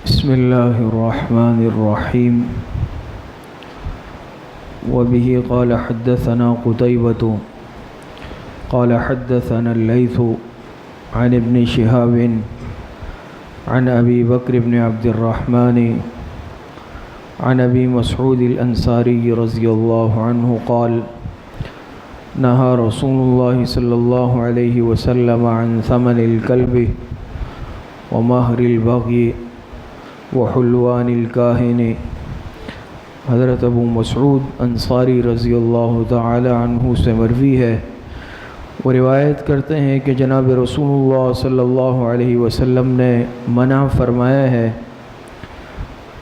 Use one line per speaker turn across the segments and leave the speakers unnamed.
بسم اللہ الرحمن الرحیم وبه قال حدثنا قتيبة قال حدثنا الليث عن ابن شهاب عن أبي بكر بن عبد الرحمن عن أبي مسعود الأنصاري رضي الله عنه قال نهى رسول الله صلى الله عليه وسلم عن ثمن الكلب ومهر البغي وحلوان الكاهن۔ حضرت ابو مسعود انصاری رضی اللہ تعالی عنہ سے مروی ہے، وہ روایت کرتے ہیں کہ جناب رسول اللہ صلی اللہ علیہ وسلم نے منع فرمایا ہے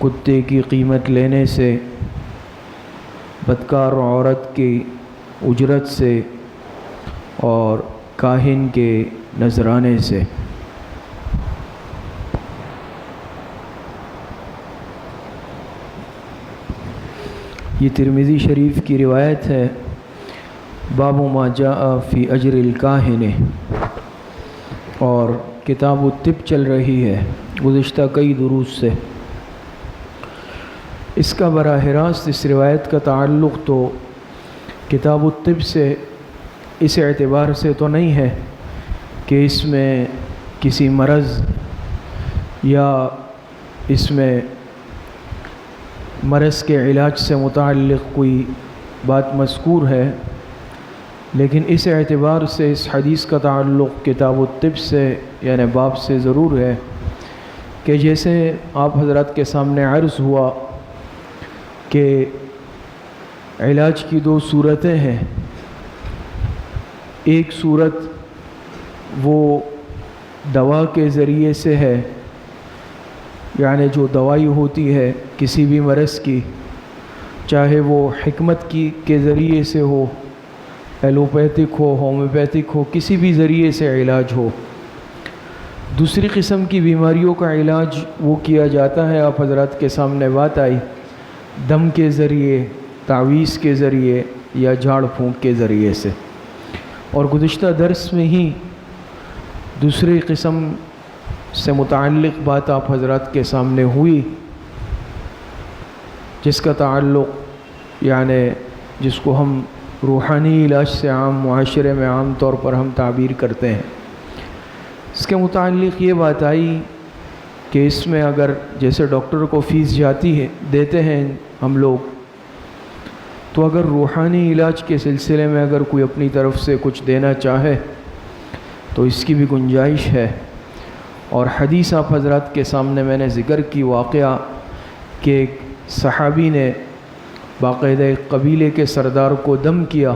کتے کی قیمت لینے سے، بدکار عورت کی اجرت سے اور کاہن کے نذرانے سے۔ یہ ترمذی شریف کی روایت ہے۔ باب ما جاء فی اجر الکاہن، اور کتاب الطب چل رہی ہے گزشتہ کئی دروس سے۔ اس کا براہ راست اس روایت کا تعلق تو کتاب الطب سے اس اعتبار سے تو نہیں ہے کہ اس میں کسی مرض یا اس میں مرض کے علاج سے متعلق کوئی بات مذکور ہے، لیکن اس اعتبار سے اس حدیث کا تعلق کتاب الطب سے یعنی باب سے ضرور ہے کہ جیسے آپ حضرات کے سامنے عرض ہوا کہ علاج کی دو صورتیں ہیں۔ ایک صورت وہ دوا کے ذریعے سے ہے، یعنی جو دوائی ہوتی ہے کسی بھی مرض کی، چاہے وہ حکمت کے ذریعے سے ہو، ایلوپیتھک ہو، ہومیوپیتھک ہو، کسی بھی ذریعے سے علاج ہو۔ دوسری قسم کی بیماریوں کا علاج وہ کیا جاتا ہے، آپ حضرات کے سامنے بات آئی، دم کے ذریعے، تعویذ کے ذریعے یا جھاڑ پھونک کے ذریعے سے۔ اور گزشتہ درس میں ہی دوسری قسم سے متعلق بات آپ حضرات کے سامنے ہوئی، جس کا تعلق یعنی جس کو ہم روحانی علاج سے عام معاشرے میں عام طور پر ہم تعبیر کرتے ہیں، اس کے متعلق یہ بات آئی کہ اس میں اگر جیسے ڈاکٹر کو فیس جاتی ہے دیتے ہیں ہم لوگ، تو اگر روحانی علاج کے سلسلے میں اگر کوئی اپنی طرف سے کچھ دینا چاہے تو اس کی بھی گنجائش ہے۔ اور حدیث آپ حضرات کے سامنے میں نے ذکر کی واقعہ کہ ایک صحابی نے باقاعدہ ایک قبیلے کے سردار کو دم کیا،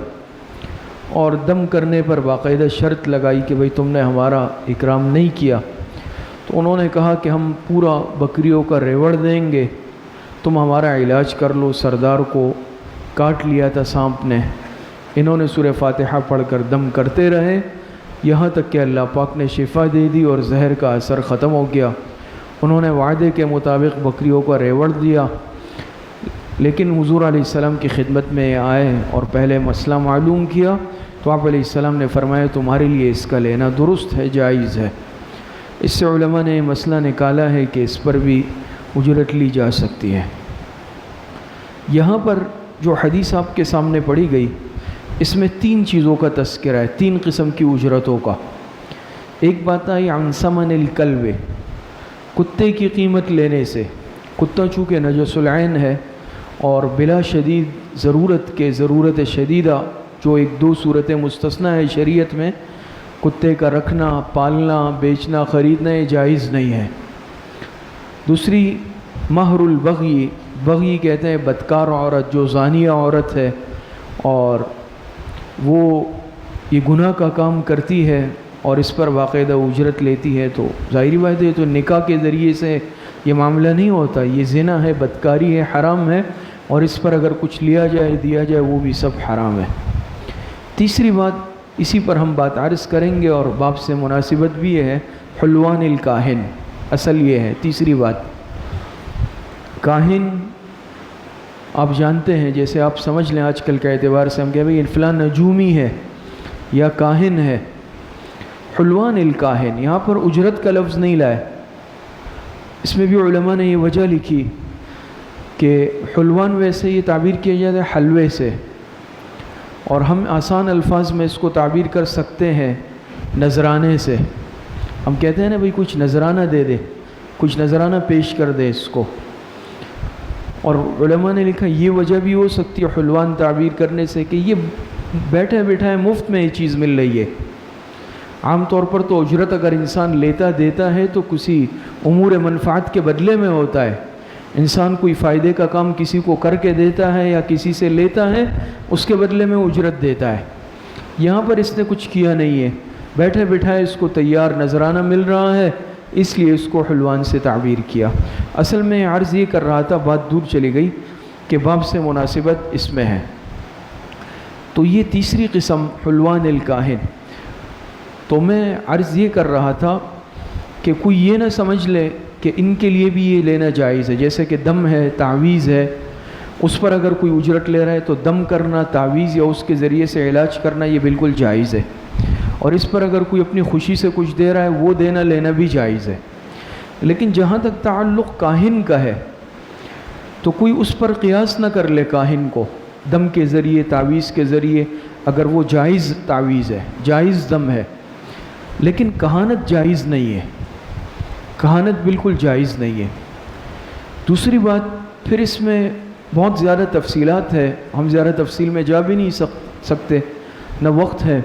اور دم کرنے پر باقاعدہ شرط لگائی کہ بھئی تم نے ہمارا اکرام نہیں کیا، تو انہوں نے کہا کہ ہم پورا بکریوں کا ریوڑ دیں گے، تم ہمارا علاج کر لو۔ سردار کو کاٹ لیا تھا سانپ نے، انہوں نے سورہ فاتحہ پڑھ کر دم کرتے رہے یہاں تک کہ اللہ پاک نے شفا دے دی اور زہر کا اثر ختم ہو گیا۔ انہوں نے وعدے کے مطابق بکریوں کا ریوڑ دیا، لیکن حضور علیہ السلام کی خدمت میں آئے اور پہلے مسئلہ معلوم کیا تو آپ علیہ السلام نے فرمایا تمہارے لیے اس کا لینا درست ہے، جائز ہے۔ اس سے علماء نے مسئلہ نکالا ہے کہ اس پر بھی اجرت لی جا سکتی ہے۔ یہاں پر جو حدیث آپ کے سامنے پڑھی گئی، اس میں تین چیزوں کا تذکرہ ہے، تین قسم کی اجرتوں کا۔ ایک بات آئی عن ثمن الکلب، کتے کی قیمت لینے سے۔ کتا چونکہ نجس العین ہے اور بلا شدید ضرورت کے ضرورت شدیدہ جو ایک دو صورتیں مستثنیٰ ہے شریعت میں، کتے کا رکھنا، پالنا، بیچنا، خریدنا یہ جائز نہیں ہے۔ دوسری مہر البغی، بغی کہتے ہیں بدکار عورت، جو زانیہ عورت ہے اور وہ یہ گناہ کا کام کرتی ہے اور اس پر باقاعدہ اجرت لیتی ہے، تو ظاہری بات ہے تو نکاح کے ذریعے سے یہ معاملہ نہیں ہوتا، یہ زنا ہے، بدکاری ہے، حرام ہے، اور اس پر اگر کچھ لیا جائے دیا جائے وہ بھی سب حرام ہے۔ تیسری بات اسی پر ہم بات عرض کریں گے اور باب سے مناسبت بھی ہے، حلوان الکاہن۔ اصل یہ ہے تیسری بات، کاہن آپ جانتے ہیں، جیسے آپ سمجھ لیں آج کل کے اعتبار سے ہم کہیں بھئی فلاں نجومی ہے یا کاہن ہے، حلوان الکاہن، یہاں پر اجرت کا لفظ نہیں لائے، اس میں بھی علماء نے یہ وجہ لکھی کہ حلوان ویسے یہ تعبیر کیا جاتا ہے حلوے سے، اور ہم آسان الفاظ میں اس کو تعبیر کر سکتے ہیں نذرانے سے۔ ہم کہتے ہیں نا بھئی کچھ نذرانہ دے دے، کچھ نذرانہ پیش کر دے اس کو، اور علماء نے لکھا یہ وجہ بھی ہو سکتی ہے حلوان تعبیر کرنے سے کہ یہ بیٹھے بیٹھائے مفت میں یہ چیز مل رہی ہے۔ عام طور پر تو اجرت اگر انسان لیتا دیتا ہے تو کسی امور منفعت کے بدلے میں ہوتا ہے، انسان کوئی فائدے کا کام کسی کو کر کے دیتا ہے یا کسی سے لیتا ہے، اس کے بدلے میں اجرت دیتا ہے۔ یہاں پر اس نے کچھ کیا نہیں ہے، بیٹھے بیٹھائے اس کو تیار نذرانہ مل رہا ہے، اس لیے اس کو حلوان سے تعبیر کیا۔ اصل میں عرض یہ کر رہا تھا، بات دور چلی گئی کہ باب سے مناسبت اس میں ہے۔ تو یہ تیسری قسم حلوان الکاہن۔ تو میں عرض یہ کر رہا تھا کہ کوئی یہ نہ سمجھ لے کہ ان کے لیے بھی یہ لینا جائز ہے، جیسے کہ دم ہے، تعویذ ہے، اس پر اگر کوئی اجرت لے رہا ہے تو دم کرنا، تعویذ یا اس کے ذریعے سے علاج کرنا یہ بالکل جائز ہے، اور اس پر اگر کوئی اپنی خوشی سے کچھ دے رہا ہے وہ دینا لینا بھی جائز ہے۔ لیکن جہاں تک تعلق کاہن کا ہے تو کوئی اس پر قیاس نہ کر لے کاہن کو، دم کے ذریعے، تعویذ کے ذریعے، اگر وہ جائز تعویذ ہے، جائز دم ہے، لیکن کہانت جائز نہیں ہے، کہانت بالکل جائز نہیں ہے۔ دوسری بات پھر اس میں بہت زیادہ تفصیلات ہے، ہم زیادہ تفصیل میں جا بھی نہیں سکتے، نہ وقت ہے۔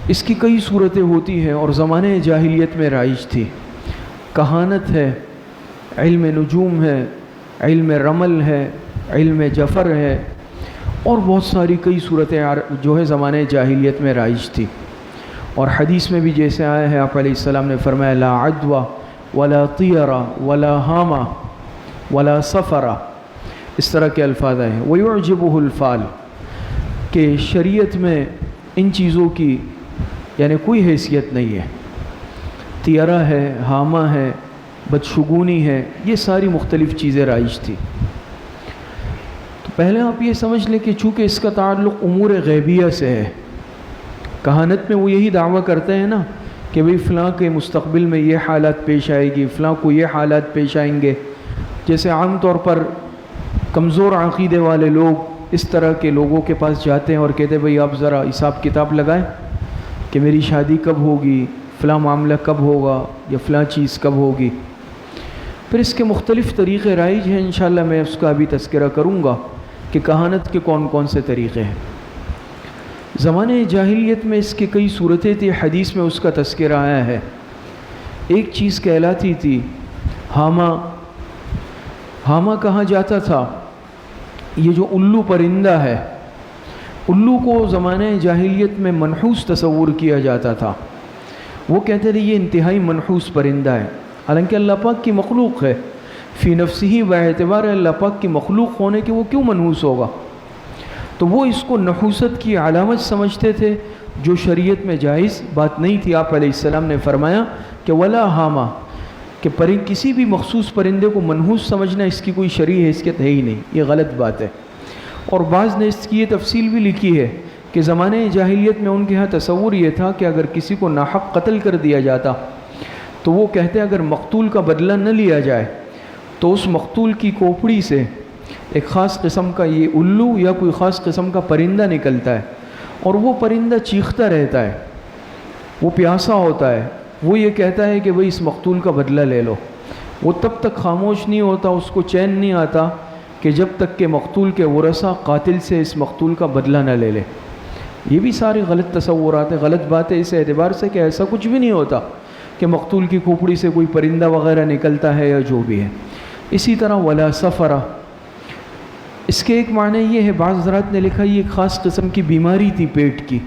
اس کی کئی صورتیں ہوتی ہیں اور زمانے جاہلیت میں رائج تھی۔ کہانت ہے، علم نجوم ہے، علم رمل ہے، علم جفر ہے، اور بہت ساری کئی صورتیں جو ہے زمانے جاہلیت میں رائج تھی۔ اور حدیث میں بھی جیسے آیا ہے، آپ علیہ السلام نے فرمایا لا عدوہ ولا طیرہ ولا ہامہ ولا سفرہ، اس طرح کے الفاظ آئے ہیں۔ وَيُعْجِبُهُ الْفَالِ، کہ شریعت میں ان چیزوں کی یعنی کوئی حیثیت نہیں ہے۔ طیرہ ہے، ہامہ ہے، بدشگونی ہے، یہ ساری مختلف چیزیں رائج تھی۔ تو پہلے آپ یہ سمجھ لیں کہ چونکہ اس کا تعلق امور غیبیہ سے ہے، کہانت میں وہ یہی دعویٰ کرتے ہیں نا کہ بھئی فلاں کے مستقبل میں یہ حالات پیش آئے گی، فلاں کو یہ حالات پیش آئیں گے۔ جیسے عام طور پر کمزور عقیدے والے لوگ اس طرح کے لوگوں کے پاس جاتے ہیں اور کہتے ہیں بھئی آپ ذرا حساب کتاب لگائیں کہ میری شادی کب ہوگی، فلاں معاملہ کب ہوگا، یا فلاں چیز کب ہوگی۔ پھر اس کے مختلف طریقے رائج ہیں، انشاءاللہ میں اس کا بھی تذکرہ کروں گا کہ کہانت کے کون کون سے طریقے ہیں۔ زمانے جاہلیت میں اس کی کئی صورتیں تھیں، حدیث میں اس کا تذکرہ آیا ہے۔ ایک چیز کہلاتی تھی ہامہ۔ ہامہ کہا جاتا تھا یہ جو الو پرندہ ہے، الو کو زمانے جاہلیت میں منحوس تصور کیا جاتا تھا۔ وہ کہتے تھے یہ انتہائی منحوس پرندہ ہے، حالانکہ اللہ پاک کی مخلوق ہے، فی نفسہ باعتبار اللہ پاک کی مخلوق ہونے کے وہ کیوں منحوس ہوگا؟ تو وہ اس کو نحوست کی علامت سمجھتے تھے، جو شریعت میں جائز بات نہیں تھی۔ آپ علیہ السلام نے فرمایا کہ ولا ہامہ، کہ کسی بھی مخصوص پرندے کو منحوس سمجھنا اس کی کوئی شرعی حیثیت ہے ہی نہیں، یہ غلط بات ہے۔ اور بعض نے اس کی یہ تفصیل بھی لکھی ہے کہ زمانے جاہلیت میں ان کے ہاں تصور یہ تھا کہ اگر کسی کو ناحق قتل کر دیا جاتا تو وہ کہتے ہیں اگر مقتول کا بدلہ نہ لیا جائے تو اس مقتول کی کھوپڑی سے ایک خاص قسم کا یہ الو یا کوئی خاص قسم کا پرندہ نکلتا ہے، اور وہ پرندہ چیختا رہتا ہے، وہ پیاسا ہوتا ہے، وہ یہ کہتا ہے کہ بھئی اس مقتول کا بدلہ لے لو۔ وہ تب تک خاموش نہیں ہوتا، اس کو چین نہیں آتا کہ جب تک کہ مقتول کے ورثہ قاتل سے اس مقتول کا بدلہ نہ لے لے۔ یہ بھی سارے غلط تصورات ہیں، غلط بات ہے اس اعتبار سے کہ ایسا کچھ بھی نہیں ہوتا کہ مقتول کی کھوپڑی سے کوئی پرندہ وغیرہ نکلتا ہے یا جو بھی ہے۔ اسی طرح ولا سفرہ، اس کے ایک معنی یہ ہے، بعض حضرات نے لکھا یہ ایک خاص قسم کی بیماری تھی پیٹ کی،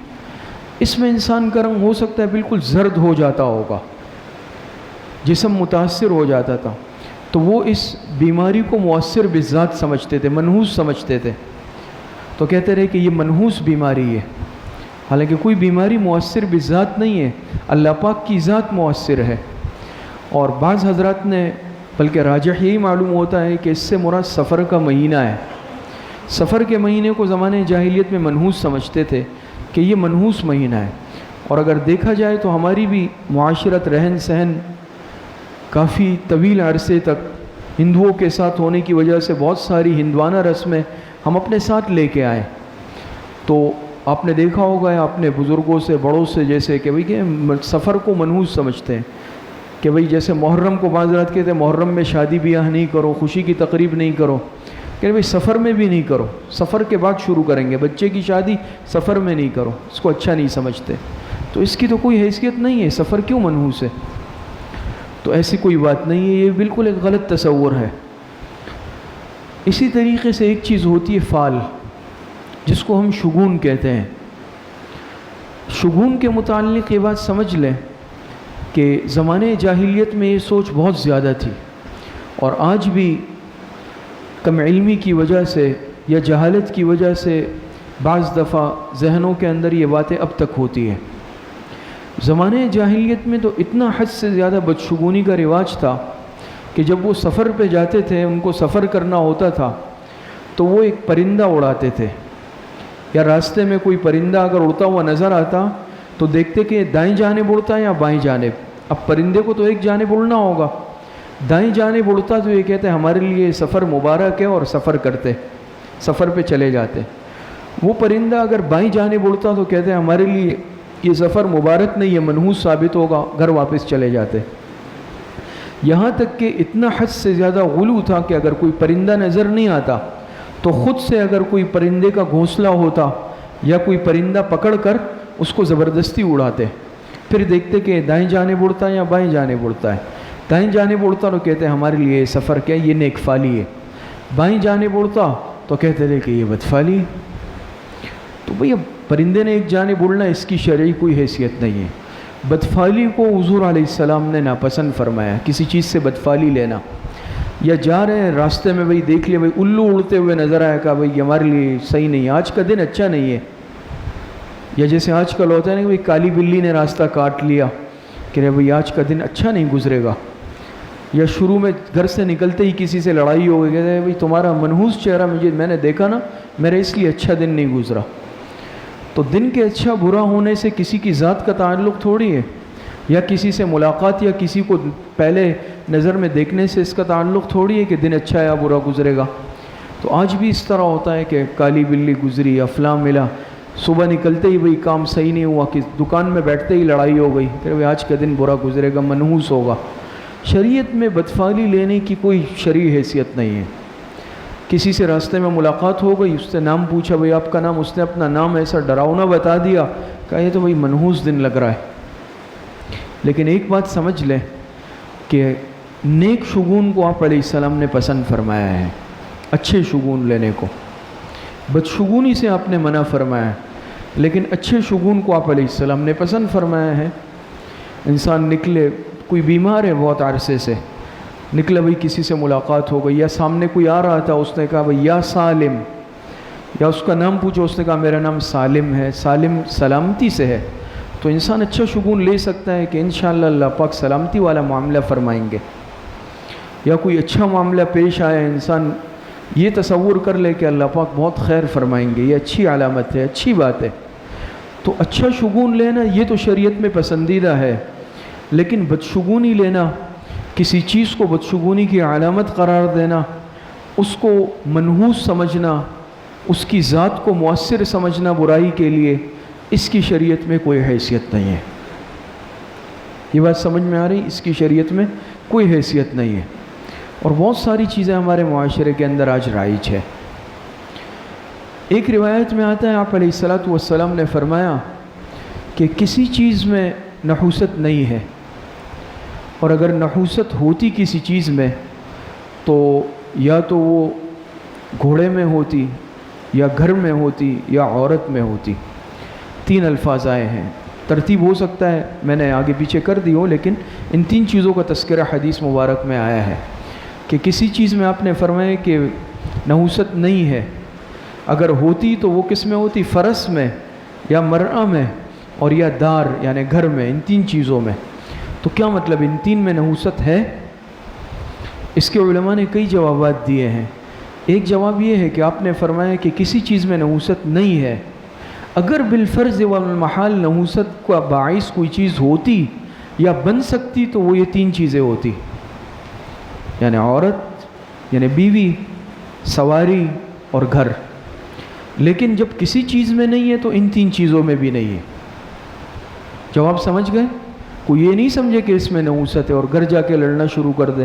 اس میں انسان کا رنگ ہو سکتا ہے بالکل زرد ہو جاتا ہوگا، جسم متاثر ہو جاتا تھا، تو وہ اس بیماری کو مؤثر بالذات سمجھتے تھے، منحوس سمجھتے تھے، تو کہتے رہے کہ یہ منحوس بیماری ہے، حالانکہ کوئی بیماری مؤثر بالذات نہیں ہے، اللہ پاک کی ذات مؤثر ہے۔ اور بعض حضرات نے بلکہ راجح یہی معلوم ہوتا ہے کہ اس سے مراد سفر کا مہینہ ہے۔ سفر کے مہینے کو زمانے جاہلیت میں منحوس سمجھتے تھے کہ یہ منحوس مہینہ ہے، اور اگر دیکھا جائے تو ہماری بھی معاشرت، رہن سہن کافی طویل عرصے تک ہندوؤں کے ساتھ ہونے کی وجہ سے بہت ساری ہندوانہ رسمیں ہم اپنے ساتھ لے کے آئے. تو آپ نے دیکھا ہوگا اپنے بزرگوں سے، بڑوں سے، جیسے کہ بھئی کہ سفر کو منحوس سمجھتے ہیں کہ بھئی جیسے محرم کو بعض رات کہتے ہیں محرم میں شادی بیاہ نہیں کرو، خوشی کی تقریب نہیں کرو، کہ بھئی سفر میں بھی نہیں کرو، سفر کے بعد شروع کریں گے. بچے کی شادی سفر میں نہیں کرو، اس کو اچھا نہیں سمجھتے. تو اس کی تو کوئی حیثیت نہیں ہے، سفر کیوں منحوس ہے؟ تو ایسی کوئی بات نہیں ہے، یہ بالکل ایک غلط تصور ہے. اسی طریقے سے ایک چیز ہوتی ہے فال، جس کو ہم شگون کہتے ہیں. شگون کے متعلق یہ بات سمجھ لیں کہ زمانے جاہلیت میں یہ سوچ بہت زیادہ تھی، اور آج بھی کم علمی کی وجہ سے یا جہالت کی وجہ سے بعض دفعہ ذہنوں کے اندر یہ باتیں اب تک ہوتی ہیں. زمانے جاہلیت میں تو اتنا حد سے زیادہ بدشگونی کا رواج تھا کہ جب وہ سفر پہ جاتے تھے، ان کو سفر کرنا ہوتا تھا تو وہ ایک پرندہ اڑاتے تھے، یا راستے میں کوئی پرندہ اگر اڑتا ہوا نظر آتا تو دیکھتے کہ دائیں جانب اڑتا ہے یا بائیں جانب. اب پرندے کو تو ایک جانب اڑنا ہوگا، دائیں جانب اڑتا تو یہ کہتے ہمارے لیے سفر مبارک ہے، اور سفر کرتے، سفر پہ چلے جاتے. وہ پرندہ اگر بائیں جانب اڑتا تو کہتے ہمارے لیے یہ سفر مبارک نہیں ہے، منحوس ثابت ہوگا، گھر واپس چلے جاتے. یہاں تک کہ اتنا حد سے زیادہ غلو تھا کہ اگر کوئی پرندہ نظر نہیں آتا تو خود سے اگر کوئی پرندے کا گھونسلہ ہوتا یا کوئی پرندہ پکڑ کر اس کو زبردستی اڑاتے. پھر دیکھتے کہ دائیں جانب اڑتا ہے یا بائیں جانب اڑتا ہے. دائیں جانب اڑتا تو کہتے ہیں ہمارے لیے یہ سفر کیا، یہ نیک فالی ہے. بائیں جانب اڑتا تو کہتے تھے کہ یہ بدفالی ہے. تو بھئی اب پرندے نے ایک جانب اڑنا، اس کی شرعی کوئی حیثیت نہیں ہے. بدفالی کو حضور علیہ السلام نے ناپسند فرمایا، کسی چیز سے بدفالی لینا. یا جا رہے ہیں راستے میں بھئی دیکھ لیا بھئی الو اڑتے ہوئے نظر آیا، کہا بھئی ہمارے لیے صحیح نہیں ہے، آج کا دن اچھا نہیں ہے. یا جیسے آج کل ہوتا ہے نا کہ بھئی کالی بلی نے راستہ کاٹ لیا، کہ رہے بھئی آج کا دن اچھا نہیں گزرے گا. یا شروع میں گھر سے نکلتے ہی کسی سے لڑائی ہو گئی، کہتے ہیں بھئی تمہارا منحوس چہرہ میں نے دیکھا نا، میرا اس لیے اچھا دن نہیں گزرا. تو دن کے اچھا برا ہونے سے کسی کی ذات کا تعلق تھوڑی ہے، یا کسی سے ملاقات یا کسی کو پہلے نظر میں دیکھنے سے اس کا تعلق تھوڑی ہے کہ دن اچھا یا برا گزرے گا. تو آج بھی اس طرح ہوتا ہے کہ کالی بلی گزری یا فلاں ملا، صبح نکلتے ہی بھئی کام صحیح نہیں ہوا، کہ دکان میں بیٹھتے ہی لڑائی ہو گئی، کہ بھئی آج کا دن برا گزرے گا، منحوس ہوگا. شریعت میں بدفالی لینے کی کوئی شرعی حیثیت نہیں ہے. کسی سے راستے میں ملاقات ہو گئی، اس سے نام پوچھا بھئی آپ کا نام، اس نے اپنا نام ایسا ڈراؤنا بتا دیا، کہا یہ تو بھئی منحوس دن لگ رہا ہے. لیکن ایک بات سمجھ لیں کہ نیک شگون کو آپ علیہ السلام نے پسند فرمایا ہے، اچھے شگون لینے کو. بدشگونی سے آپ نے منع فرمایا ہے، لیکن اچھے شگون کو آپ علیہ السلام نے پسند فرمایا ہے. انسان نکلے، کوئی بیمار ہے بہت عرصے سے، نکلا بھئی کسی سے ملاقات ہو گئی، یا سامنے کوئی آ رہا تھا، اس نے کہا بھئی یا سالم، یا اس کا نام پوچھو، اس نے کہا میرا نام سالم ہے، سالم سلامتی سے ہے. تو انسان اچھا شگون لے سکتا ہے کہ انشاءاللہ اللہ پاک سلامتی والا معاملہ فرمائیں گے. یا کوئی اچھا معاملہ پیش آیا، انسان یہ تصور کر لے کہ اللہ پاک بہت خیر فرمائیں گے، یہ اچھی علامت ہے، اچھی بات ہے. تو اچھا شگون لینا یہ تو شریعت میں پسندیدہ ہے، لیکن بدشگونی لینا، کسی چیز کو بدشگونی کی علامت قرار دینا، اس کو منحوس سمجھنا، اس کی ذات کو مؤثر سمجھنا برائی کے لیے، اس کی شریعت میں کوئی حیثیت نہیں ہے. یہ بات سمجھ میں آ رہی؟ اس کی شریعت میں کوئی حیثیت نہیں ہے. اور بہت ساری چیزیں ہمارے معاشرے کے اندر آج رائج ہے. ایک روایت میں آتا ہے آپ علیہ السلام نے فرمایا کہ کسی چیز میں نحوست نہیں ہے، اور اگر نحوست ہوتی کسی چیز میں تو یا تو وہ گھوڑے میں ہوتی، یا گھر میں ہوتی، یا عورت میں ہوتی. 3 الفاظ آئے ہیں، ترتیب ہو سکتا ہے میں نے آگے پیچھے کر دی ہو، لیکن ان 3 چیزوں کا تذکرہ حدیث مبارک میں آیا ہے کہ کسی چیز میں آپ نے فرمایا کہ نحوست نہیں ہے. اگر ہوتی تو وہ کس میں ہوتی؟ فرس میں، یا مرعہ میں، اور یا دار یعنی گھر میں. ان 3 چیزوں میں. تو کیا مطلب ان 3 میں نحوست ہے؟ اس کے علماء نے کئی جوابات دیے ہیں. ایک جواب یہ ہے کہ آپ نے فرمایا کہ کسی چیز میں نحوست نہیں ہے اگر بالفرض والمحال نحوست کا باعث کوئی چیز ہوتی یا بن سکتی تو وہ یہ تین چیزیں ہوتی، یعنی عورت، یعنی بیوی، سواری اور گھر۔ لیکن جب کسی چیز میں نہیں ہے تو ان تین چیزوں میں بھی نہیں ہے۔ جواب سمجھ گئے؟ کوئی یہ نہیں سمجھے کہ اس میں نحوست ہے اور گھر جا کے لڑنا شروع کر دے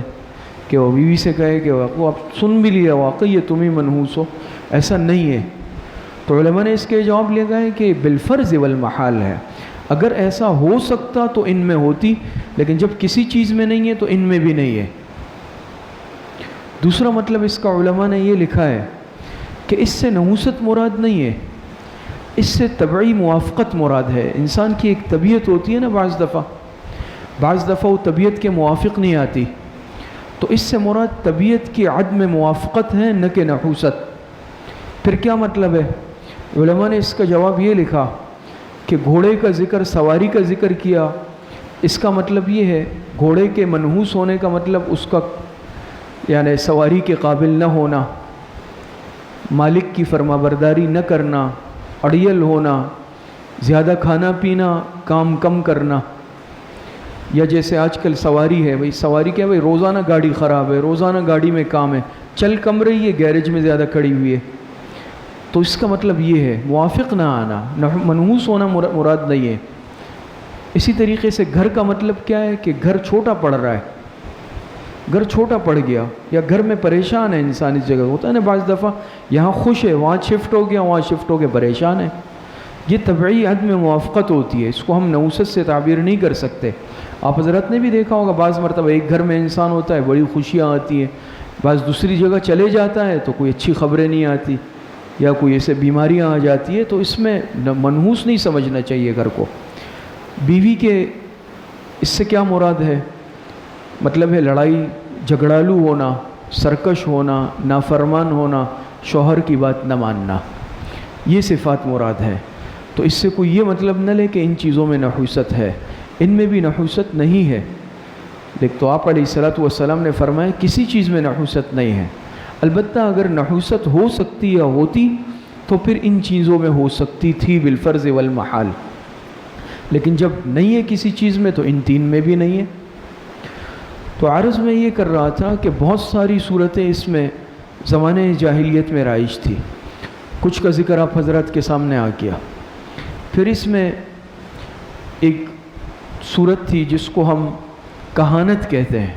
کہ وہ بیوی سے کہے کہ وہ آپ سن بھی لیا واقعی یہ تم ہی منحوس ہو، ایسا نہیں ہے۔ تو علماء نے اس کے جواب لیا گیا ہے کہ بالفرض والمحال ہے، اگر ایسا ہو سکتا تو ان میں ہوتی، لیکن جب کسی چیز میں نہیں ہے تو ان میں بھی نہیں ہے۔ دوسرا مطلب اس کا علماء نے یہ لکھا ہے کہ اس سے نحوست مراد نہیں ہے، اس سے طبعی موافقت مراد ہے۔ انسان کی ایک طبیعت ہوتی ہے نا، بعض دفعہ وہ طبیعت کے موافق نہیں آتی، تو اس سے مراد طبیعت کی عدم موافقت ہے، نہ کہ نحوست۔ پھر کیا مطلب ہے؟ علماء نے اس کا جواب یہ لکھا کہ گھوڑے کا ذکر، سواری کا ذکر کیا، اس کا مطلب یہ ہے گھوڑے کے منحوس ہونے کا مطلب اس کا یعنی سواری کے قابل نہ ہونا، مالک کی فرما برداری نہ کرنا، اڑیل ہونا، زیادہ کھانا پینا، کام کم کرنا۔ یا جیسے آج کل سواری ہے، بھئی سواری کیا ہے؟ بھئی روزانہ گاڑی خراب ہے، روزانہ گاڑی میں کام ہے، چل کم رہی ہے، گیرج میں زیادہ کھڑی ہوئی ہے۔ تو اس کا مطلب یہ ہے موافق نہ آنا، منحوس ہونا مراد نہیں ہے۔ اسی طریقے سے گھر کا مطلب کیا ہے کہ گھر چھوٹا پڑ رہا ہے، گھر چھوٹا پڑ گیا، یا گھر میں پریشان ہے انسان۔ اس جگہ ہوتا ہے نا بعض دفعہ یہاں خوش ہے، وہاں شفٹ ہو گیا، وہاں شفٹ ہو کے پریشان ہے۔ یہ طبعی عدم موافقت ہوتی ہے، اس کو ہم نحوست سے تعبیر نہیں کر سکتے۔ آپ حضرات نے بھی دیکھا ہوگا بعض مرتبہ ایک گھر میں انسان ہوتا ہے، بڑی خوشیاں آتی ہیں، بعض دوسری جگہ چلے جاتا ہے تو کوئی اچھی خبریں نہیں آتی، یا کوئی ایسے بیماریاں آ جاتی ہے، تو اس میں منحوس نہیں سمجھنا چاہیے گھر کو۔ بیوی کے اس سے کیا مراد ہے؟ مطلب ہے لڑائی جھگڑالو ہونا، سرکش ہونا، نافرمان ہونا، شوہر کی بات نہ ماننا، یہ صفات مراد ہے۔ تو اس سے کوئی یہ مطلب نہ لے کہ ان چیزوں میں نحوست ہے، ان میں بھی نحوست نہیں ہے۔ لیکن تو آپ علیہ الصلوۃ والسلام نے فرمایا کسی چیز میں نحوست نہیں ہے۔ البتہ اگر نحوست ہو سکتی یا ہوتی تو پھر ان چیزوں میں ہو سکتی تھی بالفرض والمحال، لیکن جب نہیں ہے کسی چیز میں تو ان تین میں بھی نہیں ہے۔ تو عرض میں یہ کر رہا تھا کہ بہت ساری صورتیں اس میں زمانے جاہلیت میں رائج تھی، کچھ کا ذکر آپ حضرات کے سامنے آ گیا۔ پھر اس میں ایک صورت تھی جس کو ہم کہانت کہتے ہیں،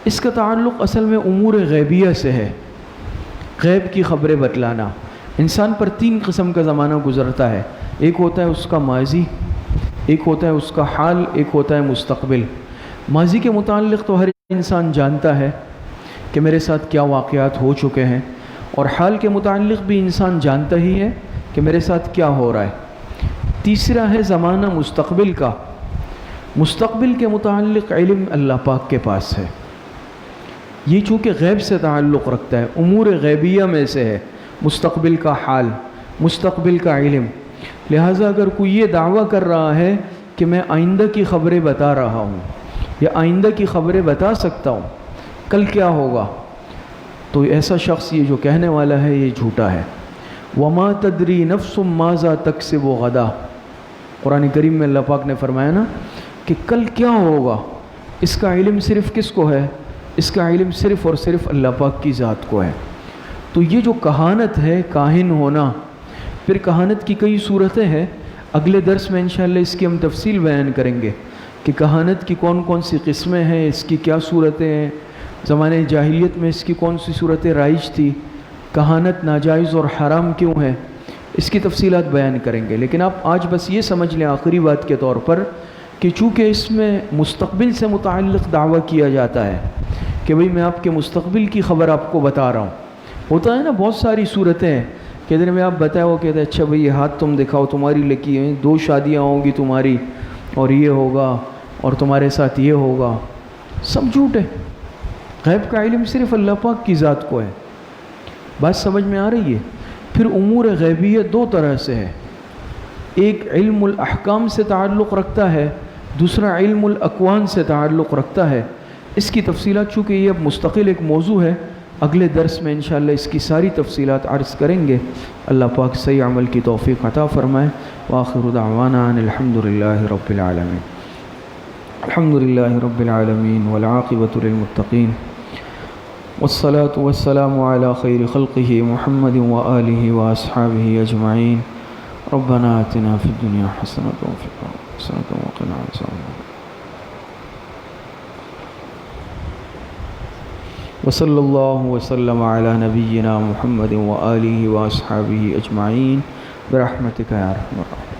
اس کا تعلق اصل میں امور غیبیہ سے ہے، غیب کی خبریں بتلانا۔ انسان پر تین قسم کا زمانہ گزرتا ہے، ایک ہوتا ہے اس کا ماضی، ایک ہوتا ہے اس کا حال، ایک ہوتا ہے مستقبل۔ ماضی کے متعلق تو ہر انسان جانتا ہے کہ میرے ساتھ کیا واقعات ہو چکے ہیں، اور حال کے متعلق بھی انسان جانتا ہی ہے کہ میرے ساتھ کیا ہو رہا ہے۔ تیسرا ہے زمانہ مستقبل کا، مستقبل کے متعلق علم اللہ پاک کے پاس ہے، یہ چونکہ غیب سے تعلق رکھتا ہے، امور غیبیہ میں سے ہے، مستقبل کا حال، مستقبل کا علم۔ لہٰذا اگر کوئی یہ دعویٰ کر رہا ہے کہ میں آئندہ کی خبریں بتا رہا ہوں یا آئندہ کی خبریں بتا سکتا ہوں، کل کیا ہوگا، تو ایسا شخص یہ جو کہنے والا ہے یہ جھوٹا ہے۔ وَمَا تَدْرِي نَفْسٌ مَاذَا تَكْسِبُ غَدًا، قرآن کریم میں اللہ پاک نے فرمایا نا کہ کل کیا ہوگا، اس کا علم صرف کس کو ہے؟ اس کا علم صرف اور صرف اللہ پاک کی ذات کو ہے۔ تو یہ جو کہانت ہے، کاہن ہونا، پھر کہانت کی کئی صورتیں ہیں، اگلے درس میں انشاءاللہ اس کی ہم تفصیل بیان کریں گے کہ کہانت کی کون کون سی قسمیں ہیں، اس کی کیا صورتیں ہیں، زمانے جاہلیت میں اس کی کون سی صورتیں رائج تھی، کہانت ناجائز اور حرام کیوں ہے، اس کی تفصیلات بیان کریں گے۔ لیکن آپ آج بس یہ سمجھ لیں آخری بات کے طور پر کہ چونکہ اس میں مستقبل سے متعلق دعویٰ کیا جاتا ہے کہ بھئی میں آپ کے مستقبل کی خبر آپ کو بتا رہا ہوں، ہوتا ہے نا بہت ساری صورتیں ہیں کہ ادھر میں آپ بتائے، وہ کہتے ہیں اچھا بھئی یہ ہاتھ تم دکھاؤ، تمہاری لکی ہیں 2 شادیاں ہوں گی تمہاری، اور یہ ہوگا اور تمہارے ساتھ یہ ہوگا، سب جھوٹ ہے۔ غیب کا علم صرف اللہ پاک کی ذات کو ہے۔ بات سمجھ میں آ رہی ہے؟ پھر امور غیبیہ 2 طرح سے ہے، ایک علم الاحکام سے تعلق رکھتا ہے، دوسرا علم الاکوان سے تعلق رکھتا ہے۔ اس کی تفصیلات چونکہ یہ اب مستقل ایک موضوع ہے، اگلے درس میں انشاءاللہ اس کی ساری تفصیلات عرض کریں گے۔ اللہ پاک صحیح عمل کی توفیق عطا فرمائے۔ وآخر دعوانا ان الحمدللہ رب العالمین۔ الحمدللہ رب العالمین والعاقبۃ للمتقین والصلاة والسلام علی خیر خلقہ محمد وآلہ واصحابہ اجمعین۔ ربنا آتنا فی الدنیا حسنۃ وفی الآخرۃ حسنۃ وقنا عذاب النار۔ وصلی اللہ وسلم علی نبینا محمد وآلہ واصحابہ اجمعین برحمتک یا ارحم الراحمین۔